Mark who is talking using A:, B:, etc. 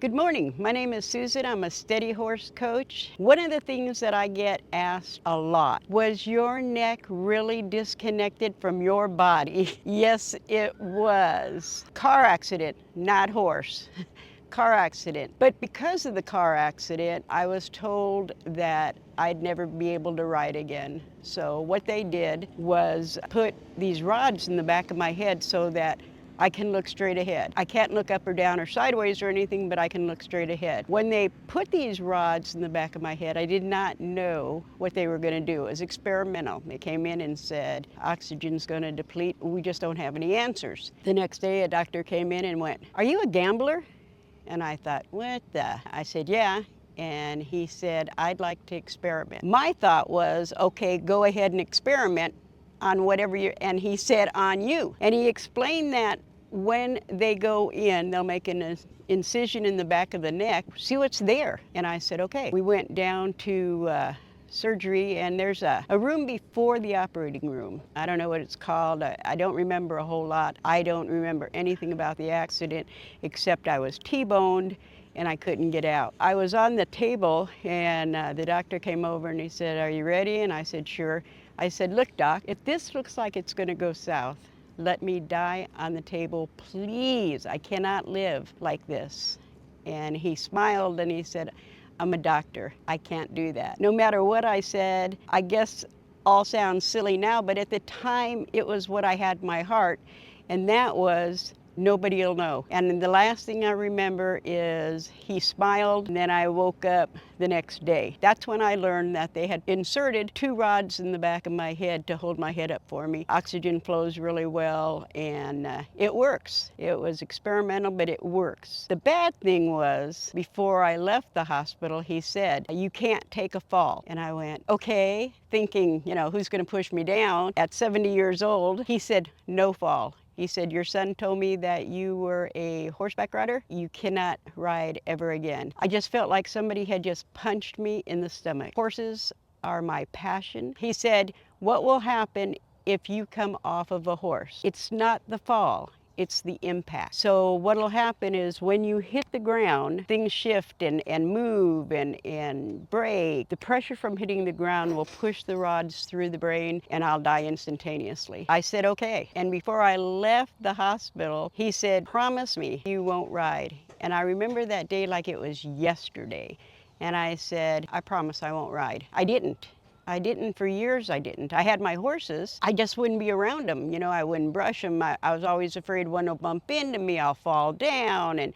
A: Good morning. My name is Susan. I'm a steady horse coach. One of the things that I get asked a lot, was your neck really disconnected from your body? Yes, it was. Car accident, not horse. Car accident. But because of the car accident, I was told that I'd never be able to ride again. So what they did was put these rods in the back of my head so that I can look straight ahead. I can't look up or down or sideways or anything, but I can look straight ahead. When they put these rods in the back of my head, I did not know what they were going to do. It was experimental. They came in and said, oxygen's going to deplete. We just don't have any answers. The next day, a doctor came in and went, "Are you a gambler?" And I thought, what the? I said, yeah. And he said, "I'd like to experiment." My thought was, okay, go ahead and experiment on whatever you, and he said, on you. And he explained that when they go in, they'll make an incision in the back of the neck, see what's there. And I said, okay. We went down to surgery, and there's a room before the operating room. I don't know what it's called. I don't remember a whole lot. I don't remember anything about the accident except I was T-boned and I couldn't get out. I was on the table, and the doctor came over and he said, "Are you ready?" And I said, "Sure." I said, "Look, Doc, if this looks like it's going to go south, let me die on the table, please. I cannot live like this." And he smiled and he said, "I'm a doctor. I can't do that." No matter what I said, I guess all sounds silly now, but at the time it was what I had in my heart, and that was, nobody will know. And the last thing I remember is he smiled, and then I woke up the next day. That's when I learned that they had inserted 2 rods in the back of my head to hold my head up for me. Oxygen flows really well, and it works. It was experimental, but it works. The bad thing was, before I left the hospital, he said, "You can't take a fall." And I went, okay, thinking, who's going to push me down at 70 years old? He said, "No fall." He said, "Your son told me that you were a horseback rider. You cannot ride ever again." I just felt like somebody had just punched me in the stomach. Horses are my passion. He said, "What will happen if you come off of a horse? It's not the fall. It's the impact. So what'll happen is when you hit the ground, things shift and move and break. The pressure from hitting the ground will push the rods through the brain, and I'll die instantaneously." I said, okay. And before I left the hospital, he said, "Promise me you won't ride." And I remember that day like it was yesterday. And I said, "I promise I won't ride." I didn't. I didn't for years. I didn't. I had my horses. I just wouldn't be around them. I wouldn't brush them. I was always afraid one will bump into me, I'll fall down. And